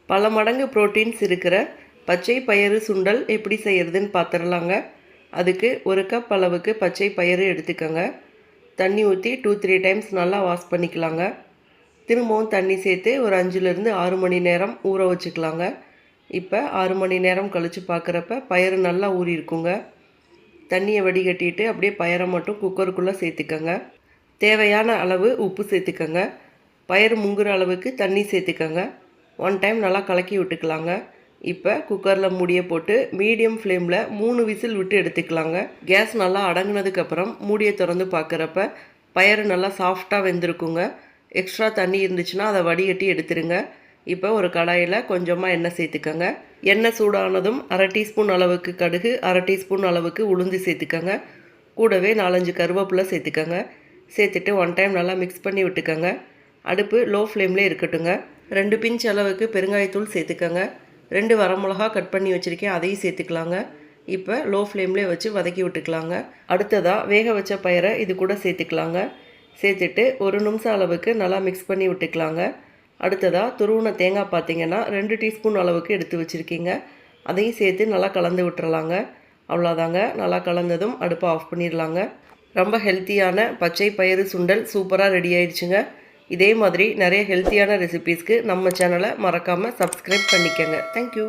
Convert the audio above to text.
பல மடங்கு புரோட்டீன்ஸ் இருக்கிற பச்சை பயிறு சுண்டல் எப்படி செய்கிறதுன்னு பார்த்துடலாங்க. அதுக்கு 1 கப் அளவுக்கு பச்சை பயிறு எடுத்துக்கோங்க. தண்ணி ஊற்றி 2-3 டைம்ஸ் நல்லா வாஷ் பண்ணிக்கலாங்க. திரும்பவும் தண்ணி சேர்த்து ஒரு 5லேருந்து 6 மணி நேரம் ஊற வச்சுக்கலாங்க. இப்போ 6 மணி நேரம் கழித்து பார்க்குறப்ப பயிறு நல்லா ஊறி இருக்குங்க. தண்ணியை வடிகட்டிட்டு அப்படியே பயிரை மட்டும் குக்கருக்குள்ளே சேர்த்துக்கோங்க. தேவையான அளவு உப்பு சேர்த்துக்கோங்க. பயிறு முங்குற அளவுக்கு தண்ணி சேர்த்துக்கோங்க. 1 டைம் நல்லா கலக்கி விட்டுக்கலாங்க. இப்போ குக்கரில் மூடியை போட்டு மீடியம் ஃப்ளேமில் 3 விசில் விட்டு எடுத்துக்கலாங்க. கேஸ் நல்லா அடங்கினதுக்கப்புறம் மூடியை திறந்து பார்க்குறப்ப பயிறு நல்லா சாஃப்டாக வெந்திருக்குங்க. எக்ஸ்ட்ரா தண்ணி இருந்துச்சுன்னா அதை வடிகட்டி எடுத்துருங்க. இப்போ ஒரு கடாயில் கொஞ்சமாக எண்ணெய் சேர்த்துக்கோங்க. எண்ணெய் சூடானதும் 1/2 டீஸ்பூன் அளவுக்கு கடுகு, 1/2 டீஸ்பூன் அளவுக்கு உளுந்து சேர்த்துக்கோங்க. கூடவே 4-5 கருவேப்பிலை சேர்த்துக்கோங்க. சேர்த்துட்டு 1 டைம் நல்லா மிக்ஸ் பண்ணி விட்டுக்கோங்க. அடுப்பு லோ ஃப்ளேம்லேயே இருக்கட்டுங்க. 2 பிஞ்ச் அளவுக்கு பெருங்காயத்தூள் சேர்த்துக்கோங்க. 2 வரமிளகா கட் பண்ணி வச்சுருக்கேன், அதையும் சேர்த்துக்கலாங்க. இப்போ லோ ஃப்ளேம்லேயே வச்சு வதக்கி விட்டுக்கலாங்க. அடுத்ததாக வேக வச்ச பயிரை இது கூட சேர்த்துக்கலாங்க. சேர்த்துட்டு 1 நிமிஷம் அளவுக்கு நல்லா மிக்ஸ் பண்ணி விட்டுக்கலாங்க. அடுத்ததாக துருவின தேங்காய் பார்த்திங்கன்னா 2 டீஸ்பூன் அளவுக்கு எடுத்து வச்சுருக்கீங்க. அதையும் சேர்த்து நல்லா கலந்து விட்டுறலாங்க. அவ்வளோதாங்க. நல்லா கலந்ததும் அடுப்பை ஆஃப் பண்ணிடலாங்க. ரொம்ப ஹெல்த்தியான பச்சை பயிறு சுண்டல் சூப்பராக ரெடி ஆயிடுச்சுங்க. இதே மாதிரி நிறைய ஹெல்த்தியான ரெசிபீஸ்க்கு நம்ம சேனலை மறக்காமல் சப்ஸ்கிரைப் பண்ணிக்கோங்க. தேங்க்யூ.